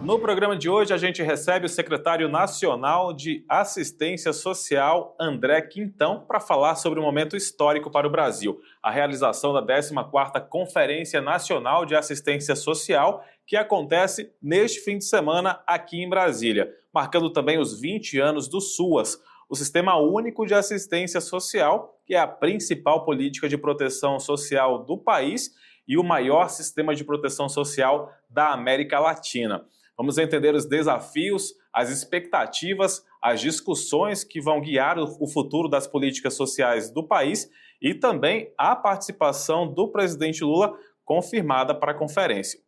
No programa de hoje, a gente recebe o secretário nacional de Assistência Social, André Quintão, para falar sobre um momento histórico para o Brasil, a realização da 14ª Conferência Nacional de Assistência Social, que acontece neste fim de semana aqui em Brasília, marcando também os 20 anos do SUAS, o Sistema Único de Assistência Social, que é a principal política de proteção social do país e o maior sistema de proteção social da América Latina. Vamos entender os desafios, as expectativas, as discussões que vão guiar o futuro das políticas sociais do país e também a participação do presidente Lula confirmada para a conferência.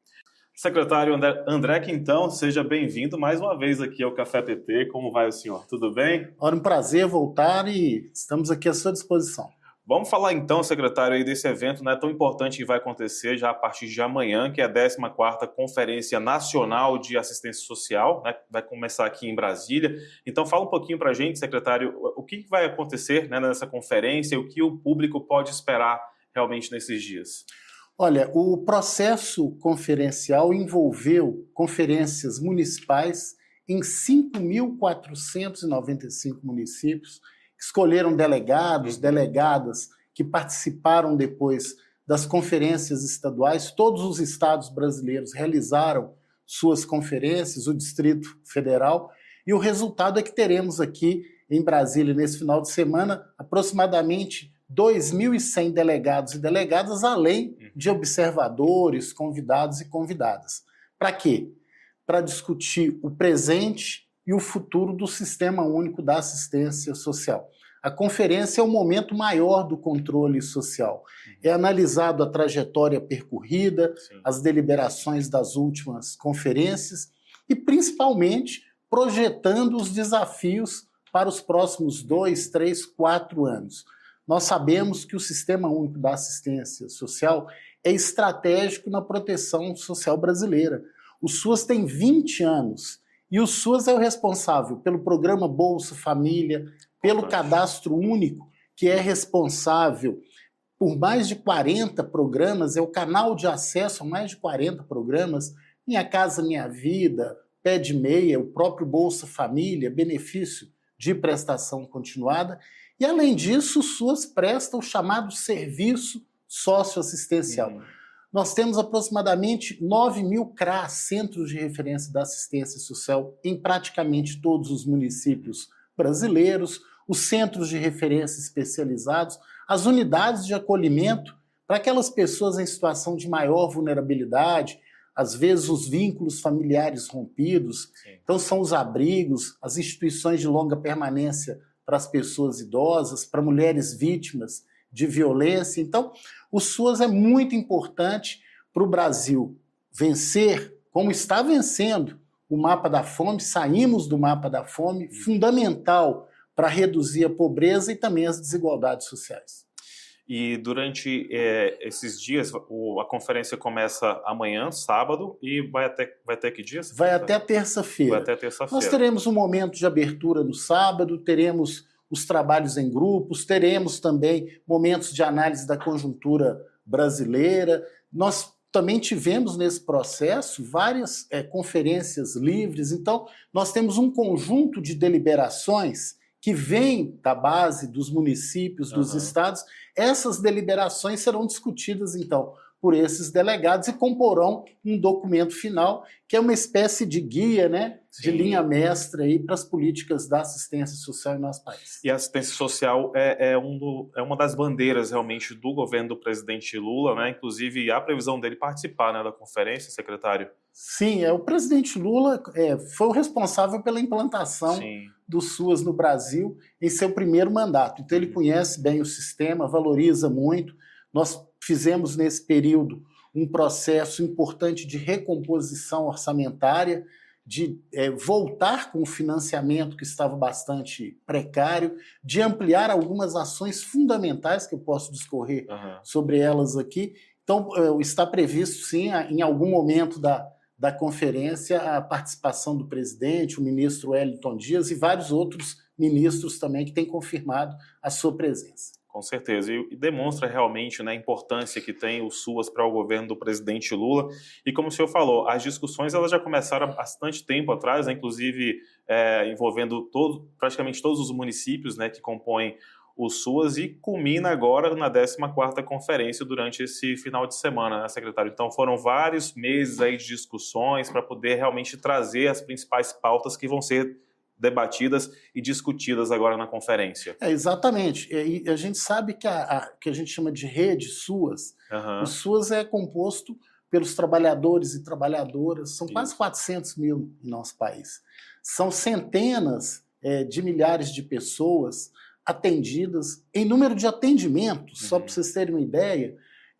Secretário André Quintão, seja bem-vindo mais uma vez aqui ao Café PT. Como vai o senhor? Tudo bem? Ora, um prazer voltar e estamos aqui à sua disposição. Vamos falar então, secretário, aí desse evento, né, tão importante que vai acontecer já a partir de amanhã, que é a 14ª Conferência Nacional de Assistência Social, né, vai começar aqui em Brasília. Então fala um pouquinho para a gente, secretário, o que vai acontecer, né, nessa conferência e o que o público pode esperar realmente nesses dias? Olha, o processo conferencial envolveu conferências municipais em 5.495 municípios, escolheram delegados, delegadas que participaram depois das conferências estaduais. Todos os estados brasileiros realizaram suas conferências, o Distrito Federal, e o resultado é que teremos aqui em Brasília, nesse final de semana, aproximadamente 2.100 delegados e delegadas, além de observadores, convidados e convidadas. Para quê? Para discutir o presente e o futuro do Sistema Único da Assistência Social. A conferência é o momento maior do controle social. É analisado a trajetória percorrida, as deliberações das últimas conferências e, principalmente, projetando os desafios para os próximos 2, 3, 4 anos. Nós sabemos que o Sistema Único da Assistência Social é estratégico na proteção social brasileira. O SUAS tem 20 anos e o SUAS é o responsável pelo programa Bolsa Família, pelo Cadastro Único, que é responsável por mais de 40 programas, é o canal de acesso a mais de 40 programas, Minha Casa Minha Vida, Pé de Meia, o próprio Bolsa Família, benefício de prestação continuada. E, além disso, o SUAS presta o chamado serviço socioassistencial. Nós temos aproximadamente 9.000 CRAS, Centros de Referência da Assistência Social, em praticamente todos os municípios brasileiros, os centros de referência especializados, as unidades de acolhimento para aquelas pessoas em situação de maior vulnerabilidade, às vezes os vínculos familiares rompidos. Então são os abrigos, as instituições de longa permanência para as pessoas idosas, para mulheres vítimas de violência. Então, o SUAS é muito importante para o Brasil vencer, como está vencendo o mapa da fome, saímos do mapa da fome, fundamental para reduzir a pobreza e também as desigualdades sociais. E durante esses dias, a conferência começa amanhã, sábado, e vai até que dia? Vai até terça-feira. Vai até terça-feira. Nós teremos um momento de abertura no sábado, teremos os trabalhos em grupos, teremos também momentos de análise da conjuntura brasileira. Nós também tivemos nesse processo várias conferências livres, então nós temos um conjunto de deliberações que vem da base dos municípios, dos estados. Essas deliberações serão discutidas, então, por esses delegados e comporão um documento final, que é uma espécie de guia, né, de linha mestra aí para as políticas da assistência social em nosso país. E a assistência social é uma das bandeiras, realmente, do governo do presidente Lula, né? Inclusive, a previsão dele participar, né, da conferência, secretário? Sim, o presidente Lula foi o responsável pela implantação do SUAS no Brasil em seu primeiro mandato. Então ele conhece bem o sistema, valoriza muito. Nós fizemos nesse período um processo importante de recomposição orçamentária, de voltar com o financiamento que estava bastante precário, de ampliar algumas ações fundamentais que eu posso discorrer sobre elas aqui. Então está previsto, sim, em algum momento da conferência, a participação do presidente, o ministro Wellington Dias e vários outros ministros também que têm confirmado a sua presença. Com certeza, e demonstra realmente, né, a importância que tem o SUAS para o governo do presidente Lula. E como o senhor falou, as discussões elas já começaram há bastante tempo atrás, né, inclusive envolvendo praticamente todos os municípios, né, que compõem o SUAS, e culmina agora na 14ª conferência durante esse final de semana, né, secretário? Então foram vários meses aí de discussões para poder realmente trazer as principais pautas que vão ser debatidas e discutidas agora na conferência. Exatamente. E a gente sabe que que a gente chama de rede SUAS, o SUAS é composto pelos trabalhadores e trabalhadoras, são quase 400 mil no nosso país. São centenas de milhares de pessoas atendidas. Em número de atendimentos, só para vocês terem uma ideia,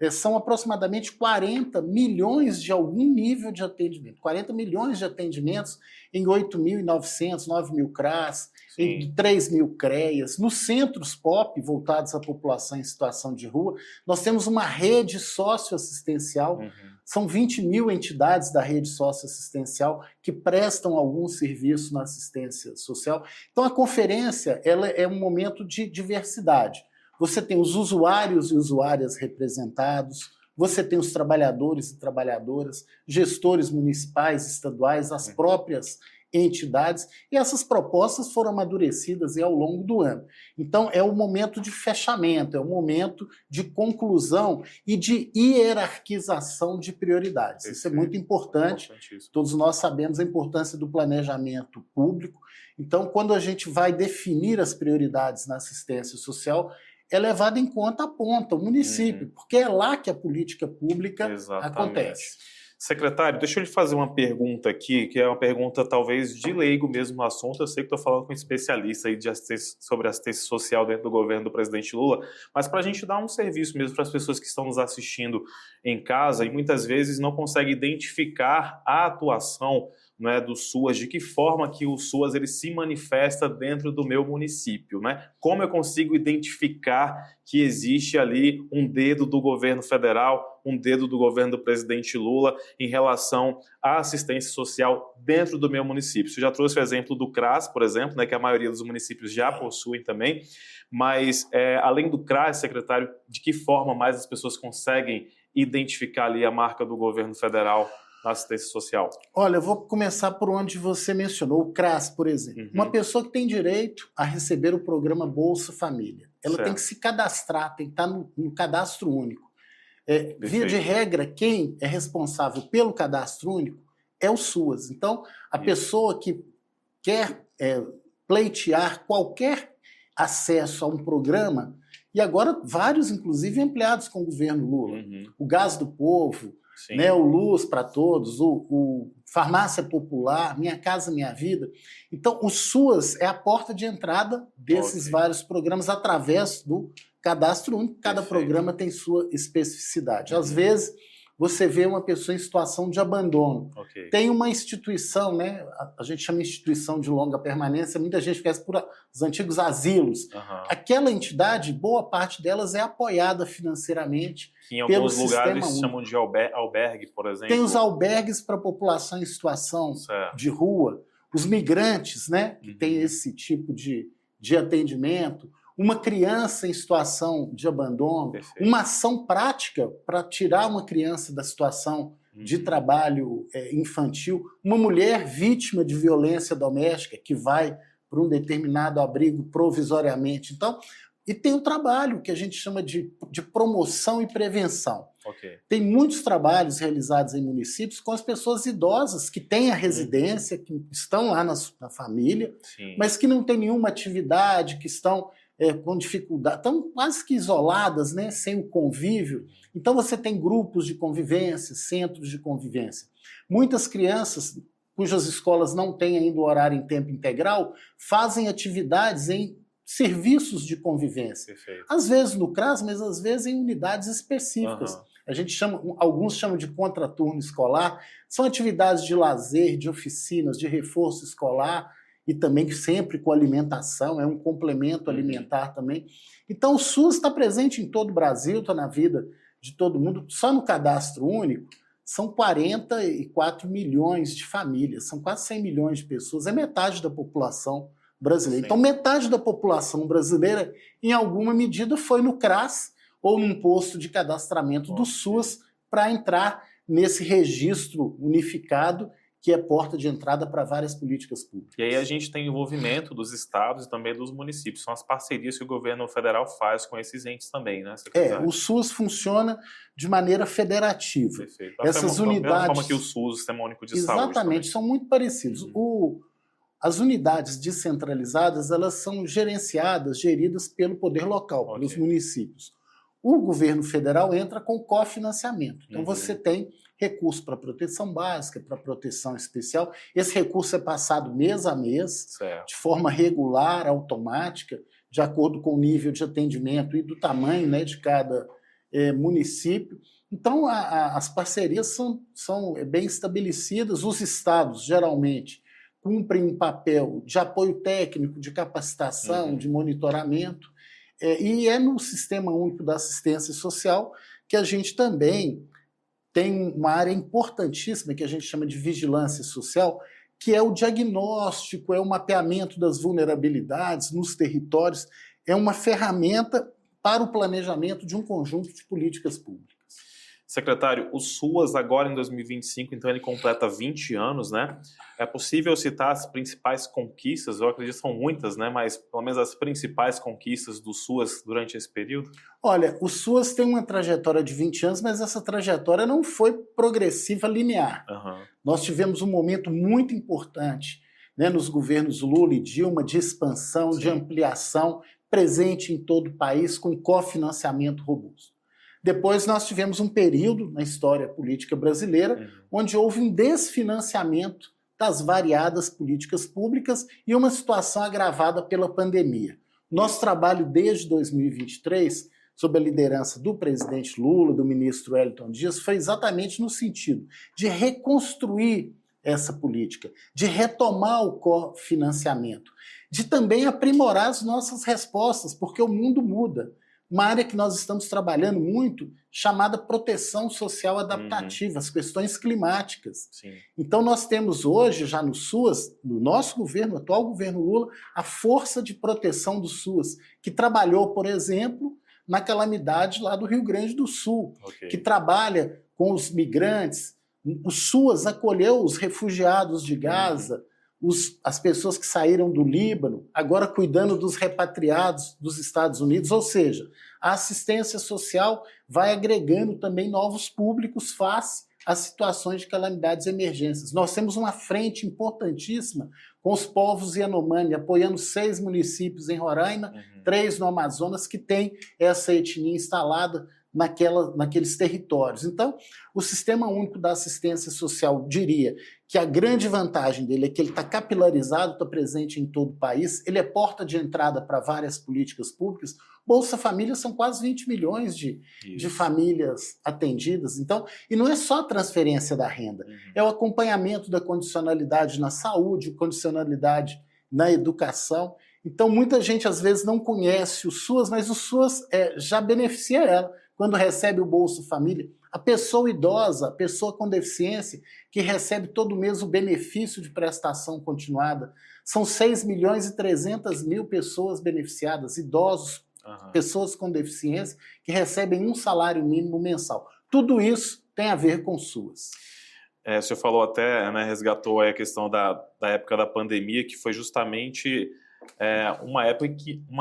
são aproximadamente 40 milhões de algum nível de atendimento. 40 milhões de atendimentos em 8.900, 9.000 CRAS, em 3.000 CREAs. Nos centros POP, voltados à população em situação de rua, nós temos uma rede socioassistencial. São 20 mil entidades da rede socioassistencial que prestam algum serviço na assistência social. Então, a conferência ela é um momento de diversidade. Você tem os usuários e usuárias representados, você tem os trabalhadores e trabalhadoras, gestores municipais, estaduais, as próprias entidades, e essas propostas foram amadurecidas ao longo do ano. Então, é um momento de fechamento, é um momento de conclusão e de hierarquização de prioridades. Isso é muito importante. Todos nós sabemos a importância do planejamento público. Então, quando a gente vai definir as prioridades na assistência social, é levado em conta a ponta, o município, porque é lá que a política pública acontece. Secretário, deixa eu lhe fazer uma pergunta aqui, que é uma pergunta talvez de leigo mesmo no assunto. Eu sei que estou falando com um especialista aí sobre assistência social dentro do governo do presidente Lula, mas para a gente dar um serviço mesmo para as pessoas que estão nos assistindo em casa e muitas vezes não conseguem identificar a atuação, né, do SUAS, de que forma que o SUAS ele se manifesta dentro do meu município, né? Como eu consigo identificar que existe ali um dedo do governo federal, um dedo do governo do presidente Lula em relação à assistência social dentro do meu município? Você já trouxe o exemplo do CRAS, por exemplo, né, que a maioria dos municípios já possuem também, mas além do CRAS, secretário, de que forma mais as pessoas conseguem identificar ali a marca do governo federal na assistência social? Olha, eu vou começar por onde você mencionou, o CRAS, por exemplo. Uma pessoa que tem direito a receber o programa Bolsa Família, ela tem que se cadastrar, tem que estar no cadastro único. Via de regra, quem é responsável pelo cadastro único é o SUAS. Então, a pessoa que quer pleitear qualquer acesso a um programa, e agora vários, inclusive, ampliados com o governo Lula, o Gás do Povo, né, o Luz para Todos, o Farmácia Popular, Minha Casa Minha Vida. Então, o SUAS é a porta de entrada desses vários programas através do cadastro único. Cada programa tem sua especificidade. Às vezes, você vê uma pessoa em situação de abandono. Tem uma instituição, né? A gente chama de instituição de longa permanência, muita gente conhece por os antigos asilos. Aquela entidade, boa parte delas é apoiada financeiramente. Que em alguns lugares chamam de albergue, por exemplo. Tem os albergues para a população em situação de rua, os migrantes, né? Que tem esse tipo de atendimento. Uma criança em situação de abandono, uma ação prática para tirar uma criança da situação de trabalho infantil, uma mulher vítima de violência doméstica que vai para um determinado abrigo provisoriamente. Então, e tem o trabalho que a gente chama de promoção e prevenção. Tem muitos trabalhos realizados em municípios com as pessoas idosas que têm a residência, que estão lá na família, mas que não têm nenhuma atividade, que estão com dificuldade, estão quase que isoladas, né, sem o convívio. Então você tem grupos de convivência, centros de convivência. Muitas crianças cujas escolas não têm ainda o horário em tempo integral fazem atividades em serviços de convivência. Às vezes no CRAS, mas às vezes em unidades específicas. A gente alguns chamam de contraturno escolar, são atividades de lazer, de oficinas, de reforço escolar, e também sempre com alimentação, é um complemento alimentar também. Então o SUS está presente em todo o Brasil, está na vida de todo mundo. Só no cadastro único são 44 milhões de famílias, são quase 100 milhões de pessoas, é metade da população brasileiro. Sim. Então, metade da população brasileira, em alguma medida, foi no CRAS ou num posto de cadastramento do SUAS para entrar nesse registro unificado que é porta de entrada para várias políticas públicas. E aí a gente tem envolvimento dos estados e também dos municípios. São as parcerias que o governo federal faz com esses entes também, né, secretário? O SUS funciona de maneira federativa. Perfeito. Essas unidades... Da mesma forma que o SUS, o Sistema Único de Saúde. Exatamente, são muito parecidos. As unidades descentralizadas, elas são gerenciadas, geridas pelo poder local, pelos municípios. O governo federal entra com cofinanciamento. Então você tem recurso para proteção básica, para proteção especial. Esse recurso é passado mês a mês, de forma regular, automática, de acordo com o nível de atendimento e do tamanho, né, de cada município. Então as parcerias são bem estabelecidas. Os estados, geralmente, cumprem um papel de apoio técnico, de capacitação, de monitoramento. E é no Sistema Único da Assistência Social que a gente também tem uma área importantíssima que a gente chama de vigilância social, que é o diagnóstico, é o mapeamento das vulnerabilidades nos territórios, é uma ferramenta para o planejamento de um conjunto de políticas públicas. Secretário, o SUAS agora em 2025, então ele completa 20 anos, né? É possível citar as principais conquistas? Eu acredito que são muitas, né? Mas pelo menos as principais conquistas do SUAS durante esse período? Olha, o SUAS tem uma trajetória de 20 anos, mas essa trajetória não foi progressiva, linear. Nós tivemos um momento muito importante, né, nos governos Lula e Dilma, de expansão, de ampliação, presente em todo o país, com cofinanciamento robusto. Depois nós tivemos um período na história política brasileira onde houve um desfinanciamento das variadas políticas públicas e uma situação agravada pela pandemia. Nosso trabalho desde 2023, sob a liderança do presidente Lula, do ministro Wellington Dias, foi exatamente no sentido de reconstruir essa política, de retomar o cofinanciamento, de também aprimorar as nossas respostas, porque o mundo muda. Uma área que nós estamos trabalhando muito, chamada proteção social adaptativa, as questões climáticas. Então nós temos hoje, já no SUAS, no nosso governo, no atual governo Lula, a Força de Proteção do SUAS, que trabalhou, por exemplo, na calamidade lá do Rio Grande do Sul, que trabalha com os migrantes. O SUAS acolheu os refugiados de Gaza, as pessoas que saíram do Líbano, agora cuidando dos repatriados dos Estados Unidos, ou seja, a assistência social vai agregando também novos públicos face às situações de calamidades e emergências. Nós temos uma frente importantíssima com os povos Yanomami, apoiando 6 municípios em Roraima, 3 no Amazonas, que tem essa etnia instalada naqueles territórios. Então, o Sistema Único da Assistência Social, diria que a grande vantagem dele é que ele está capilarizado, está presente em todo o país, ele é porta de entrada para várias políticas públicas. Bolsa Família são quase 20 milhões de famílias atendidas. Então, e não é só a transferência da renda, é o acompanhamento da condicionalidade na saúde, condicionalidade na educação. Então, muita gente às vezes não conhece o SUAS, mas o SUAS já beneficia ela. Quando recebe o Bolsa Família, a pessoa idosa, a pessoa com deficiência, que recebe todo mês o benefício de prestação continuada, são 6.300.000 pessoas beneficiadas, idosos, pessoas com deficiência, que recebem um salário mínimo mensal. Tudo isso tem a ver com o SUAS. O senhor falou até, né, resgatou aí a questão da época da pandemia, que foi justamente uma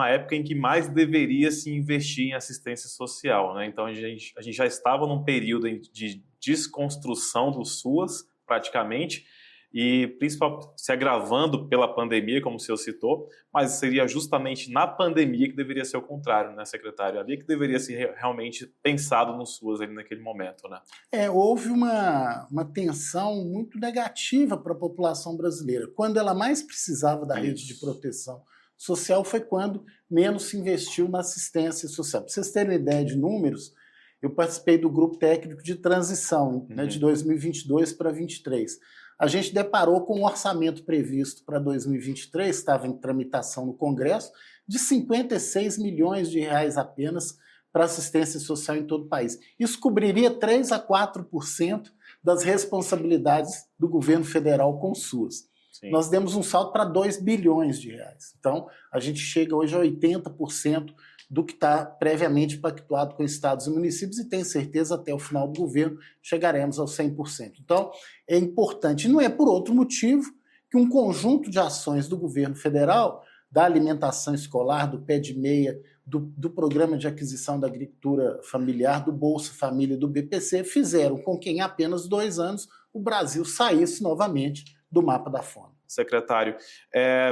época em que mais deveria se investir em assistência social, né? Então a gente já estava num período de desconstrução do SUAS, praticamente, e principalmente se agravando pela pandemia, como o senhor citou, mas seria justamente na pandemia que deveria ser o contrário, né, secretário? Ali que deveria ser realmente pensado no SUAS ali naquele momento, né? Houve uma tensão muito negativa para a população brasileira. Quando ela mais precisava da rede de proteção social foi quando menos se investiu na assistência social. Para vocês terem uma ideia de números, eu participei do grupo técnico de transição, né, de 2022 para 2023. A gente deparou com um orçamento previsto para 2023, estava em tramitação no Congresso, de 56 milhões de reais apenas para assistência social em todo o país. Isso cobriria 3 a 4% das responsabilidades do governo federal com o SUAS. Sim. Nós demos um salto para 2 bilhões de reais. Então, a gente chega hoje a 80% do que está previamente pactuado com estados e municípios e tenho certeza até o final do governo chegaremos aos 100%. Então, é importante. E não é por outro motivo que um conjunto de ações do governo federal, da alimentação escolar, do pé de meia, do programa de aquisição da agricultura familiar, do Bolsa Família e do BPC, fizeram com que em apenas 2 anos o Brasil saísse novamente do mapa da fome. Secretário,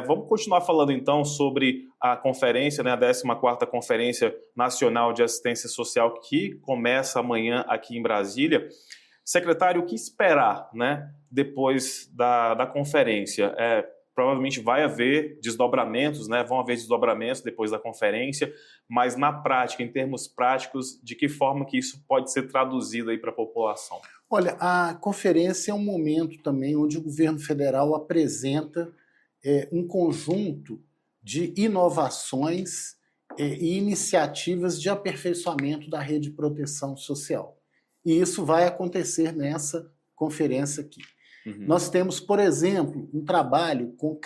vamos continuar falando então sobre a conferência, né, a 14ª Conferência Nacional de Assistência Social, que começa amanhã aqui em Brasília. Secretário, o que esperar, né, depois da conferência? Provavelmente vai haver desdobramentos, né, vão haver desdobramentos depois da conferência, mas na prática, em termos práticos, de que forma que isso pode ser traduzido aí para a população? Olha, a conferência é um momento também onde o governo federal apresenta um conjunto de inovações e iniciativas de aperfeiçoamento da rede de proteção social. E isso vai acontecer nessa conferência aqui. Uhum. Nós temos, por exemplo, um trabalho com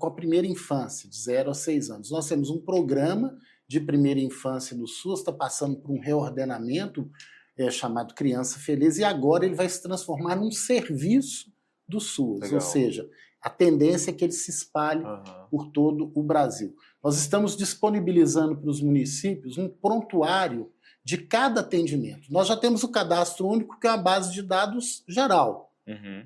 a primeira infância, de 0 a 6 anos. Nós temos um programa de primeira infância no SUS, está passando por um reordenamento chamado Criança Feliz, e agora ele vai se transformar num serviço do SUS. Legal. Ou seja, a tendência é que ele se espalhe por todo o Brasil. Nós estamos disponibilizando para os municípios um prontuário de cada atendimento. Nós já temos o cadastro único, que é uma base de dados geral. Uhum.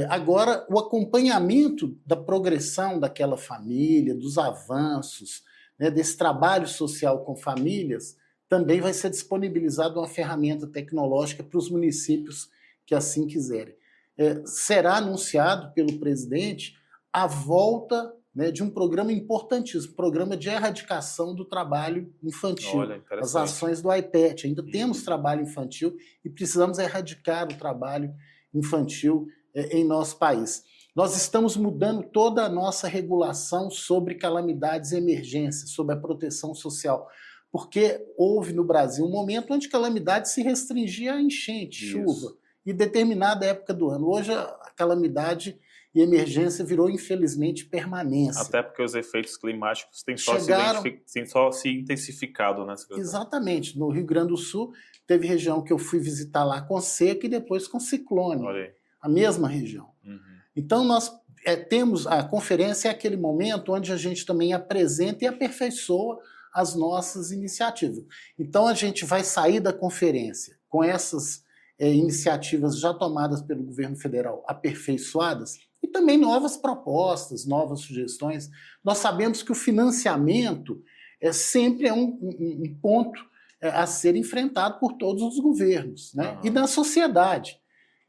Agora, o acompanhamento da progressão daquela família, dos avanços, né, desse trabalho social com famílias, também vai ser disponibilizado uma ferramenta tecnológica para os municípios que assim quiserem. Será anunciado pelo presidente a volta, né, de um programa importantíssimo, programa de erradicação do trabalho infantil. Olha, as ações do IPET. Ainda temos trabalho infantil e precisamos erradicar o trabalho infantil em nosso país. Nós estamos mudando toda a nossa regulação sobre calamidades e emergências, sobre a proteção social, porque houve no Brasil um momento onde calamidade se restringia a enchente, chuva, e determinada época do ano. Hoje a calamidade e emergência virou, infelizmente, permanência. Até porque os efeitos climáticos têm só se intensificado, né, secretário? Exatamente. No Rio Grande do Sul, teve região que eu fui visitar lá com seca e depois com ciclone. Olha aí. A mesma região. Uhum. Então, nós temos... A conferência é aquele momento onde a gente também apresenta e aperfeiçoa as nossas iniciativas. Então, a gente vai sair da conferência com essas iniciativas já tomadas pelo governo federal aperfeiçoadas e também novas propostas, novas sugestões. Nós sabemos que o financiamento sempre é um ponto a ser enfrentado por todos os governos, né? E da sociedade.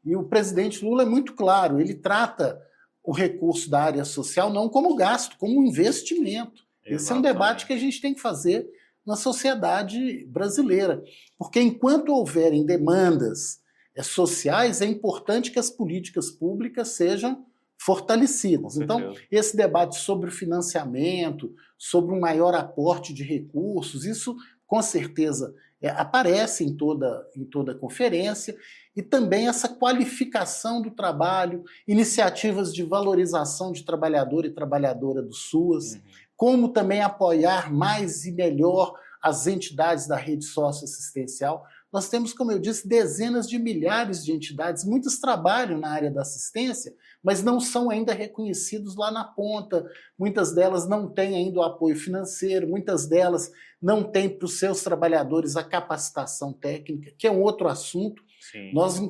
E o presidente Lula é muito claro, ele trata o recurso da área social não como gasto, como um investimento. Esse é um debate que a gente tem que fazer na sociedade brasileira. Porque enquanto houverem demandas sociais, é importante que as políticas públicas sejam fortalecidas. Então, esse debate sobre o financiamento, sobre um maior aporte de recursos, isso com certeza aparece em toda a conferência, e também essa qualificação do trabalho, iniciativas de valorização de trabalhador e trabalhadora do SUAS, como também apoiar mais e melhor as entidades da rede socioassistencial. Nós temos, como eu disse, dezenas de milhares de entidades, muitos trabalham na área da assistência, mas não são ainda reconhecidos lá na ponta. Muitas delas não têm ainda o apoio financeiro, muitas delas não têm para os seus trabalhadores a capacitação técnica, que é um outro assunto. Sim. Nós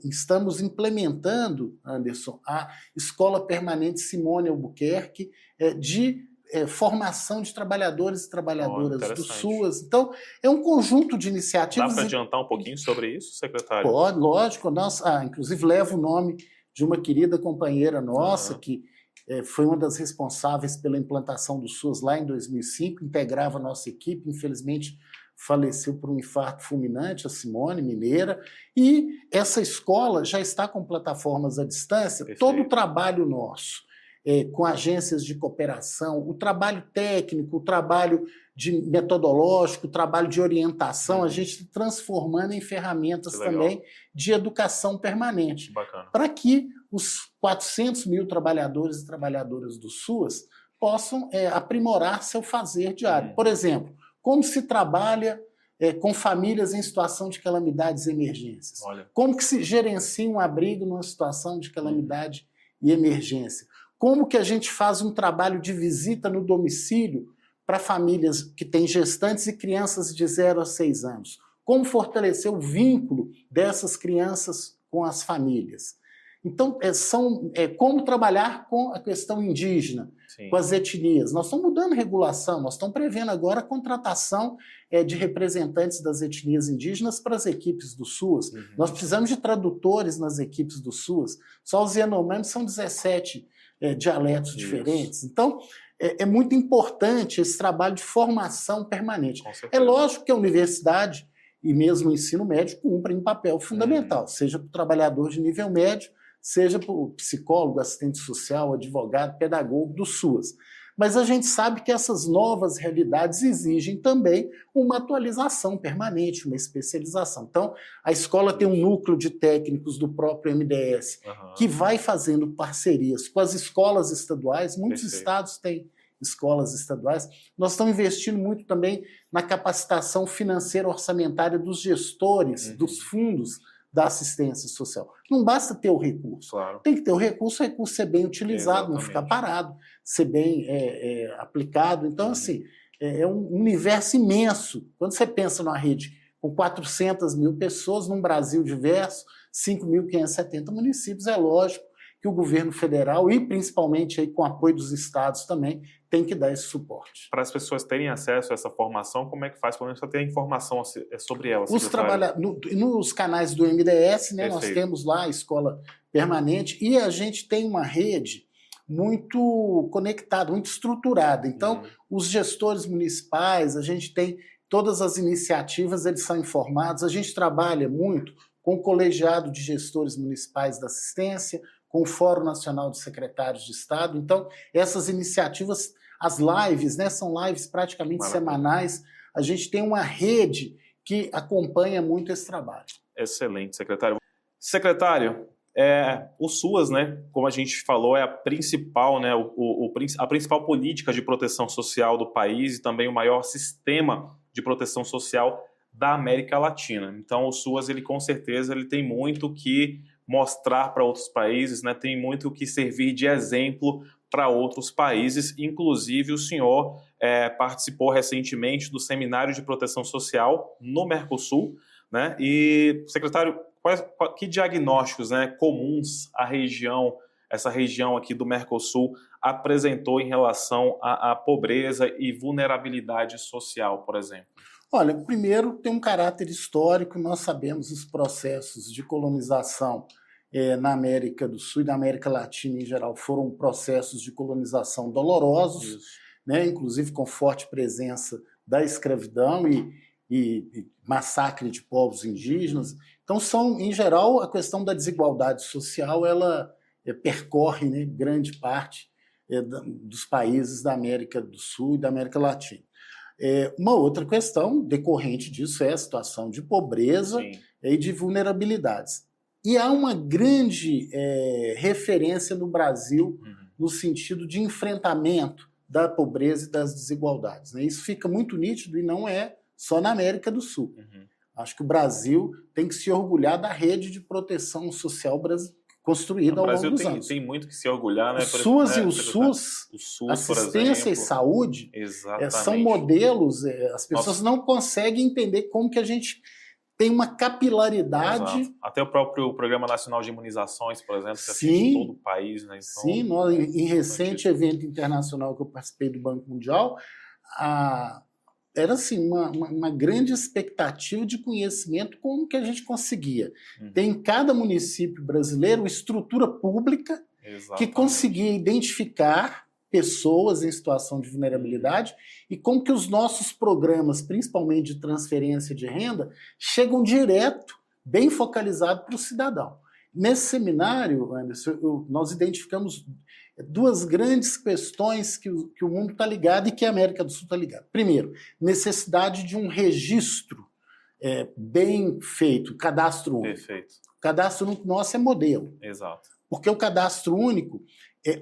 estamos implementando, Anderson, a Escola Permanente Simone Albuquerque de formação de trabalhadores e trabalhadoras do SUAS. Então, é um conjunto de iniciativas. Dá para adiantar um pouquinho sobre isso, secretário? Pode, lógico. Nós, inclusive, levo o nome de uma querida companheira nossa, que foi uma das responsáveis pela implantação do SUAS lá em 2005, integrava a nossa equipe, infelizmente faleceu por um infarto fulminante, a Simone, mineira, e essa escola já está com plataformas à distância. Perfeito. Todo o trabalho nosso, com agências de cooperação, o trabalho técnico, o trabalho metodológico, o trabalho de orientação, a gente transformando em ferramentas também de educação permanente, para que os 400 mil trabalhadores e trabalhadoras do SUAS possam aprimorar seu fazer diário. Por exemplo, como se trabalha com famílias em situação de calamidades e emergências? Olha. Como que se gerencia um abrigo numa situação de calamidade e emergência? Como que a gente faz um trabalho de visita no domicílio para famílias que têm gestantes e crianças de 0 a 6 anos? Como fortalecer o vínculo dessas crianças com as famílias? Então, como trabalhar com a questão indígena, Sim. com as etnias. Nós estamos mudando regulação, nós estamos prevendo agora a contratação de representantes das etnias indígenas para as equipes do SUAS. Nós precisamos de tradutores nas equipes do SUAS. Só os Yanomamis são 17 dialetos diferentes. Então, é muito importante esse trabalho de formação permanente. É lógico que a universidade e mesmo o ensino médio cumprem um papel fundamental, seja para o trabalhador de nível médio, seja para o psicólogo, assistente social, advogado, pedagogo do SUAS. Mas a gente sabe que essas novas realidades exigem também uma atualização permanente, uma especialização. Então, a escola tem um núcleo de técnicos do próprio MDS, que vai fazendo parcerias com as escolas estaduais. Muitos estados têm escolas estaduais. Nós estamos investindo muito também na capacitação financeira orçamentária dos gestores, dos fundos da assistência social. Não basta ter o recurso. Claro. Tem que ter o recurso ser bem utilizado, não ficar parado, ser bem aplicado. Então, assim, é um universo imenso. Quando você pensa numa rede com 400 mil pessoas, num Brasil diverso, 5.570 municípios, é lógico que o governo federal, e principalmente aí com o apoio dos estados também, tem que dar esse suporte. Para as pessoas terem acesso a essa formação, como é que faz? Pelo menos para ter informação sobre ela. Nos canais do MDS, né, nós temos lá a escola permanente e a gente tem uma rede muito conectada, muito estruturada. Então, os gestores municipais, a gente tem todas as iniciativas, eles são informados. A gente trabalha muito com o colegiado de gestores municipais da assistência, com o Fórum Nacional de Secretários de Estado. Então, essas iniciativas, as lives, né, são lives praticamente semanais. A gente tem uma rede que acompanha muito esse trabalho. Excelente, secretário. Secretário, o SUAS, né, como a gente falou, é a principal, né, a principal política de proteção social do país e também o maior sistema de proteção social da América Latina. Então, o SUAS, ele com certeza, ele tem muito que mostrar para outros países, né? Tem muito que servir de exemplo para outros países. Inclusive, o senhor participou recentemente do Seminário de Proteção Social no Mercosul, né? E, secretário, que diagnósticos, né, comuns essa região aqui do Mercosul apresentou em relação à pobreza e vulnerabilidade social, por exemplo? Olha, primeiro tem um caráter histórico. Nós sabemos os processos de colonização na América do Sul e na América Latina em geral foram processos de colonização dolorosos, né, inclusive com forte presença da escravidão e massacre de povos indígenas. Então, em geral, a questão da desigualdade social ela percorre, né, grande parte dos países da América do Sul e da América Latina. Uma outra questão decorrente disso é a situação de pobreza e de vulnerabilidades. E há uma grande referência no Brasil no sentido de enfrentamento da pobreza e das desigualdades, né? Isso fica muito nítido e não é só na América do Sul. Acho que o Brasil tem que se orgulhar da rede de proteção social construída ao longo dos anos. O Brasil tem muito que se orgulhar, né? O SUAS e o SUS, assistência e saúde, são modelos. As pessoas não conseguem entender como que a gente tem uma capilaridade. Exato. Até o próprio Programa Nacional de Imunizações, por exemplo, que assiste todo o país, né? Então, sim, em recente evento internacional que eu participei do Banco Mundial, era assim, uma grande expectativa de conhecimento como que a gente conseguia. Tem em cada município brasileiro uma estrutura pública que conseguia identificar pessoas em situação de vulnerabilidade e como que os nossos programas, principalmente de transferência de renda, chegam direto, bem focalizado para o cidadão. Nesse seminário, Anderson, nós identificamos duas grandes questões que o mundo está ligado e que a América do Sul está ligada. Primeiro, necessidade de um registro bem feito, cadastro único. Perfeito. cadastro único nosso é modelo. Exato. Porque o cadastro único,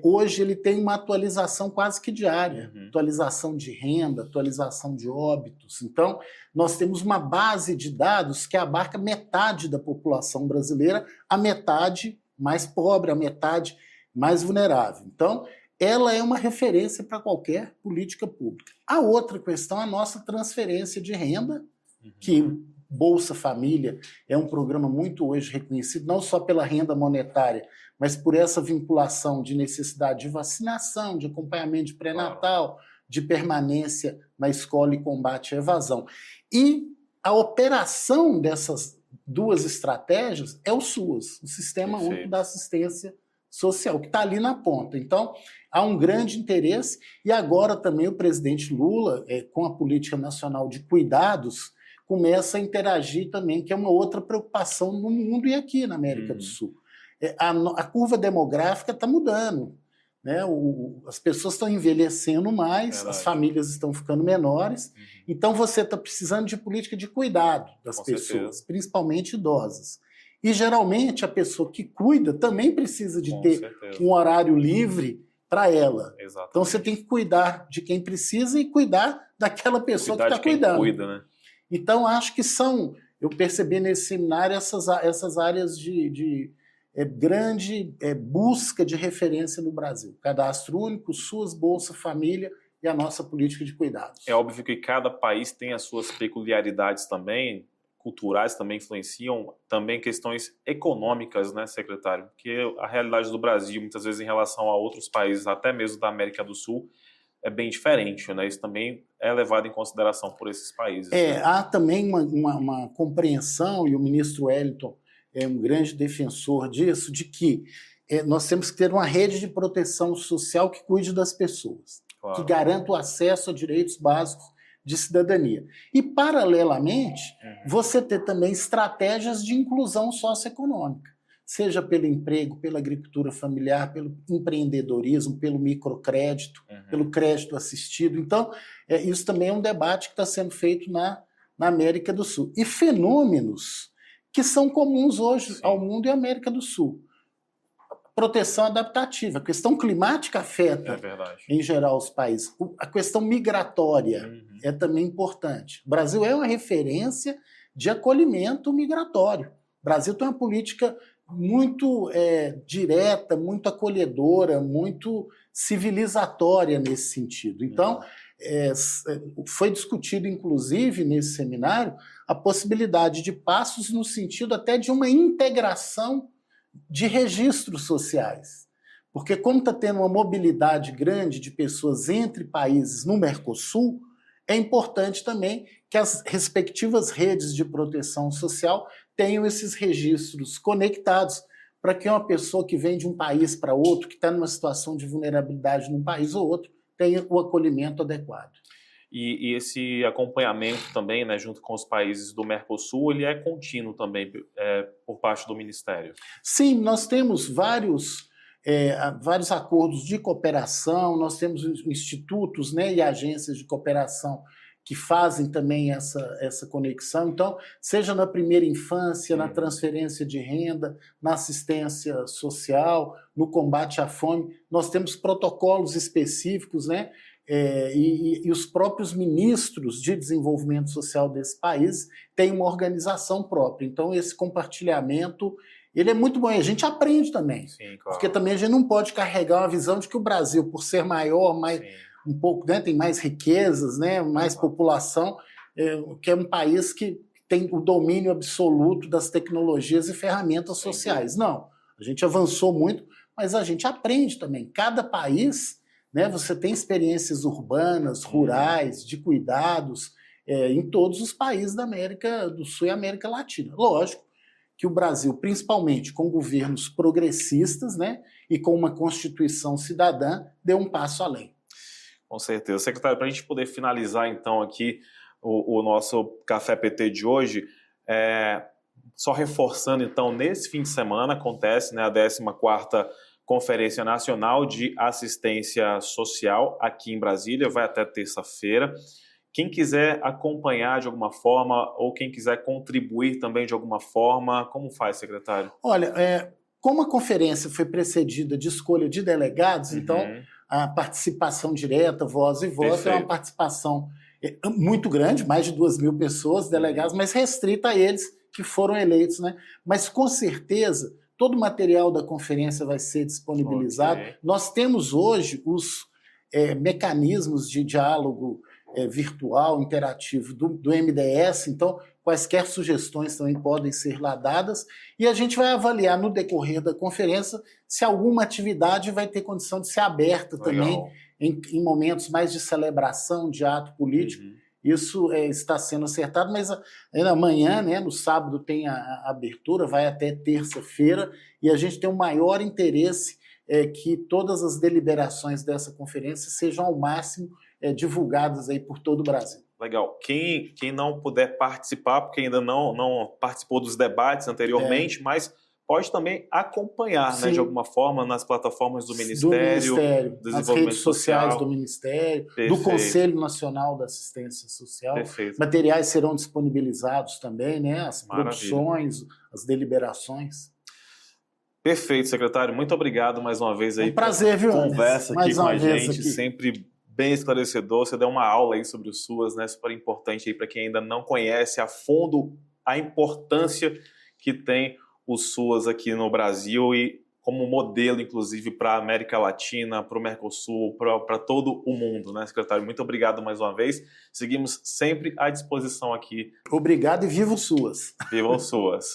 hoje ele tem uma atualização quase que diária. Atualização de renda, atualização de óbitos. Então, nós temos uma base de dados que abarca metade da população brasileira, a metade mais pobre, a metade mais vulnerável. Então, ela é uma referência para qualquer política pública. A outra questão é a nossa transferência de renda, que Bolsa Família é um programa muito hoje reconhecido, não só pela renda monetária, mas por essa vinculação de necessidade de vacinação, de acompanhamento de pré-natal, de permanência na escola e combate à evasão. E a operação dessas duas estratégias é o SUAS, o Sistema Único da Assistência Social, que está ali na ponta. Então, há um grande interesse, e agora também o presidente Lula, com a Política Nacional de Cuidados, começa a interagir também, que é uma outra preocupação no mundo e aqui na América do Sul. A curva demográfica está mudando, né? As pessoas estão envelhecendo mais, as famílias estão ficando menores, então você está precisando de política de cuidado das pessoas, principalmente idosas. E geralmente a pessoa que cuida também precisa de ter um horário livre para ela. Exatamente. Então você tem que cuidar de quem precisa e cuidar daquela pessoa que está cuidando. Cuida, né? Então, acho que eu percebi nesse seminário essas áreas de grande busca de referência no Brasil. Cadastro único, SUAS, Bolsa Família e a nossa política de cuidados. É óbvio que cada país tem as suas peculiaridades também, culturais também influenciam, também questões econômicas, né, secretário? Porque a realidade do Brasil, muitas vezes em relação a outros países, até mesmo da América do Sul, é bem diferente, né? Isso também é levado em consideração por esses países. Há também uma compreensão, e o ministro Wellington é um grande defensor disso, de que nós temos que ter uma rede de proteção social que cuide das pessoas, que garanta o acesso a direitos básicos de cidadania. E, paralelamente, você ter também estratégias de inclusão socioeconômica, seja pelo emprego, pela agricultura familiar, pelo empreendedorismo, pelo microcrédito, pelo crédito assistido. Então, isso também é um debate que está sendo feito na América do Sul. E fenômenos que são comuns hoje ao mundo e à América do Sul. Proteção adaptativa. A questão climática afeta, em geral, os países. A questão migratória é também importante. O Brasil é uma referência de acolhimento migratório. O Brasil tem uma política muito direta, muito acolhedora, muito civilizatória nesse sentido. Então, foi discutido, inclusive, nesse seminário, a possibilidade de passos no sentido até de uma integração de registros sociais. Porque como está tendo uma mobilidade grande de pessoas entre países no Mercosul, é importante também que as respectivas redes de proteção social tenham esses registros conectados para que uma pessoa que vem de um país para outro, que está numa situação de vulnerabilidade num país ou outro, tenha o acolhimento adequado. E esse acompanhamento também, né, junto com os países do Mercosul, ele é contínuo também por parte do Ministério? Sim, nós temos vários acordos de cooperação, nós temos institutos, né, e agências de cooperação que fazem também essa conexão. Então, seja na primeira infância, na transferência de renda, na assistência social, no combate à fome, nós temos protocolos específicos, né? E os próprios ministros de desenvolvimento social desse país têm uma organização própria. Então, esse compartilhamento ele é muito bom. E a gente aprende também. Sim, claro. Porque também a gente não pode carregar uma visão de que o Brasil, por ser maior, um pouco, né, tem mais riquezas, né, mais população, que é um país que tem o domínio absoluto das tecnologias e ferramentas sociais. Não, a gente avançou muito, mas a gente aprende também. Cada país, né, você tem experiências urbanas, rurais, de cuidados, em todos os países da América do Sul e América Latina. Lógico que o Brasil, principalmente com governos progressistas, né, e com uma Constituição cidadã, deu um passo além. Com certeza. Secretário, para a gente poder finalizar, então, aqui o nosso Café PT de hoje, só reforçando, então, nesse fim de semana acontece, né, a 14ª Conferência Nacional de Assistência Social aqui em Brasília, vai até terça-feira. Quem quiser acompanhar de alguma forma ou quem quiser contribuir também de alguma forma, como faz, secretário? Olha, como a conferência foi precedida de escolha de delegados, então a participação direta, voz e voto, é uma Perfeito. participação muito grande, mais de 2.000 pessoas, delegados, mas restrita a eles que foram eleitos, né? Mas com certeza todo o material da conferência vai ser disponibilizado. Ok. Nós temos hoje os mecanismos de diálogo virtual, interativo do MDS, então quaisquer sugestões também podem ser lá dadas, e a gente vai avaliar no decorrer da conferência se alguma atividade vai ter condição de ser aberta também em momentos mais de celebração, de ato político. Isso está sendo acertado, mas amanhã, né, no sábado, tem a abertura, vai até terça-feira, e a gente tem um maior interesse que todas as deliberações dessa conferência sejam ao máximo divulgadas aí por todo o Brasil. Legal. Quem não puder participar, porque ainda não participou dos debates anteriormente, mas pode também acompanhar, né, de alguma forma, nas plataformas do Ministério, nas redes sociais do Ministério, do Conselho Nacional da Assistência Social. Perfeito. Materiais serão disponibilizados também, né, as produções, as deliberações. Perfeito, secretário. Muito obrigado mais uma vez aí. Um prazer, viu, conversa aqui com a gente, aqui. Sempre bem esclarecedor. Você deu uma aula aí sobre o SUAS, né? Super importante aí para quem ainda não conhece a fundo a importância que tem o SUAS aqui no Brasil e como modelo, inclusive, para a América Latina, para o Mercosul, para todo o mundo, né, secretário? Muito obrigado mais uma vez. Seguimos sempre à disposição aqui. Obrigado e viva o SUAS. Viva o SUAS.